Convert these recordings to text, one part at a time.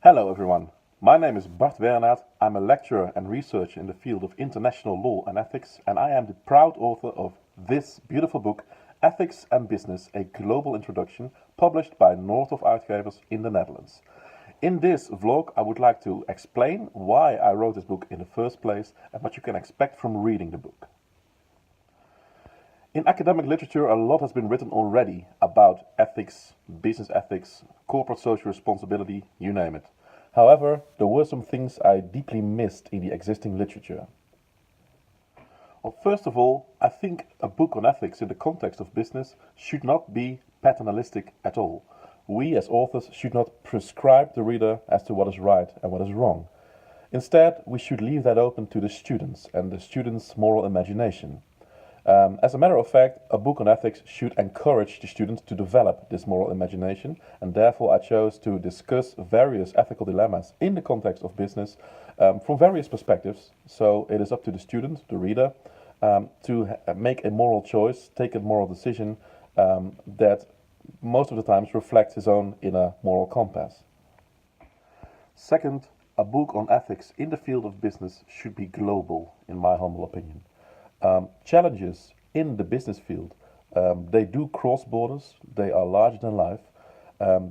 Hello everyone, my name is Bart Wernaart. I'm a lecturer and researcher in the field of international law and ethics, and I am the proud author of this beautiful book, Ethics and Business, a Global Introduction, published by Noordhoff Uitgevers in the Netherlands. In this vlog I would like to explain why I wrote this book in the first place and what you can expect from reading the book. In academic literature, a lot has been written already about ethics, business ethics, corporate social responsibility, you name it. However, there were some things I deeply missed in the existing literature. Well, first of all, I think a book on ethics in the context of business should not be paternalistic at all. We as authors should not prescribe the reader as to what is right and what is wrong. Instead, we should leave that open to the students and the students' moral imagination. As a matter of fact, a book on ethics should encourage the students to develop this moral imagination, and therefore I chose to discuss various ethical dilemmas in the context of business from various perspectives. So it is up to the student, the reader, to make a moral choice, take a moral decision that most of the times reflects his own inner moral compass. Second, a book on ethics in the field of business should be global, in my humble opinion. Challenges in the business field, they do cross borders, they are larger than life,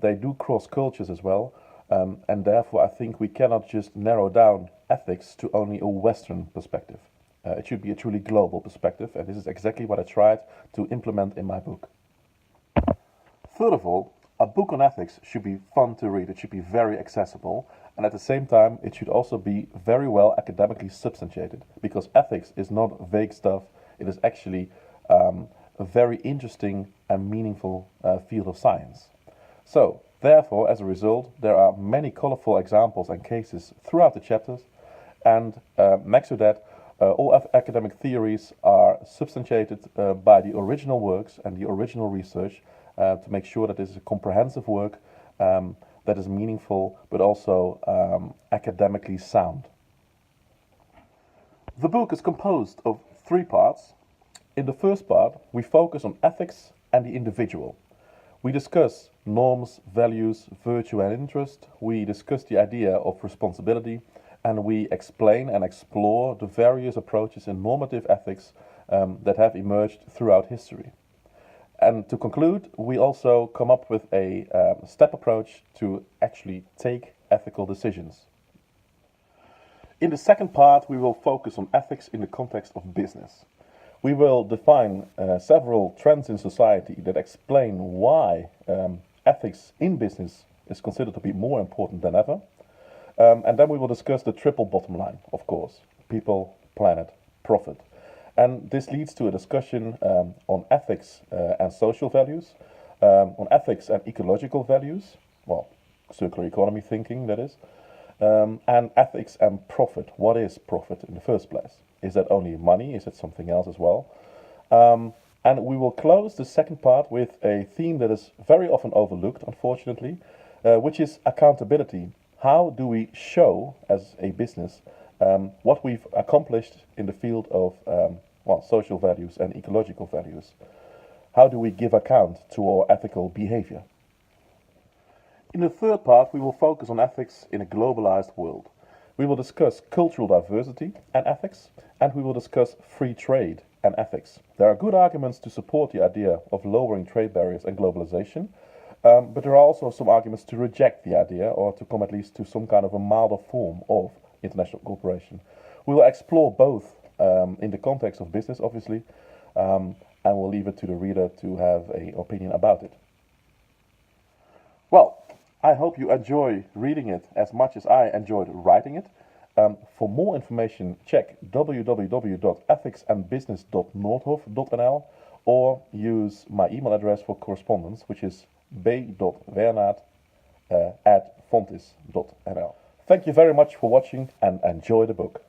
they do cross cultures as well, and therefore I think we cannot just narrow down ethics to only a Western perspective. It should be a truly global perspective, and this is exactly what I tried to implement in my book. Third of all, a book on ethics should be fun to read, it should be very accessible, and at the same time it should also be very well academically substantiated, because ethics is not vague stuff, it is actually a very interesting and meaningful field of science. So, therefore, as a result, there are many colorful examples and cases throughout the chapters, and next to that, all academic theories are substantiated by the original works and the original research, to make sure that this is a comprehensive work that is meaningful but also academically sound. The book is composed of 3 parts. In the first part, we focus on ethics and the individual. We discuss norms, values, virtue and interest. We discuss the idea of responsibility, and we explain and explore the various approaches in normative ethics that have emerged throughout history. And to conclude, we also come up with a step approach to actually take ethical decisions. In the second part, we will focus on ethics in the context of business. We will define several trends in society that explain why ethics in business is considered to be more important than ever. And then we will discuss the triple bottom line, of course: people, planet, profit. And this leads to a discussion on ethics and social values, on ethics and ecological values, well, circular economy thinking, that is, and ethics and profit. What is profit in the first place? Is that only money? Is it something else as well? And we will close the second part with a theme that is very often overlooked, unfortunately, which is accountability. How do we show, as a business, what we've accomplished in the field of social values and ecological values? How do we give account to our ethical behavior? In the third part, we will focus on ethics in a globalized world. We will discuss cultural diversity and ethics, and we will discuss free trade and ethics. There are good arguments to support the idea of lowering trade barriers and globalization, but there are also some arguments to reject the idea, or to come at least to some kind of a milder form of international cooperation. We will explore both in the context of business, obviously, and we'll leave it to the reader to have an opinion about it. Well, I hope you enjoy reading it as much as I enjoyed writing it. For more information, check www.ethicsandbusiness.noordhoff.nl or use my email address for correspondence, which is b.wernaart@fontis.nl. Thank you very much for watching and enjoy the book.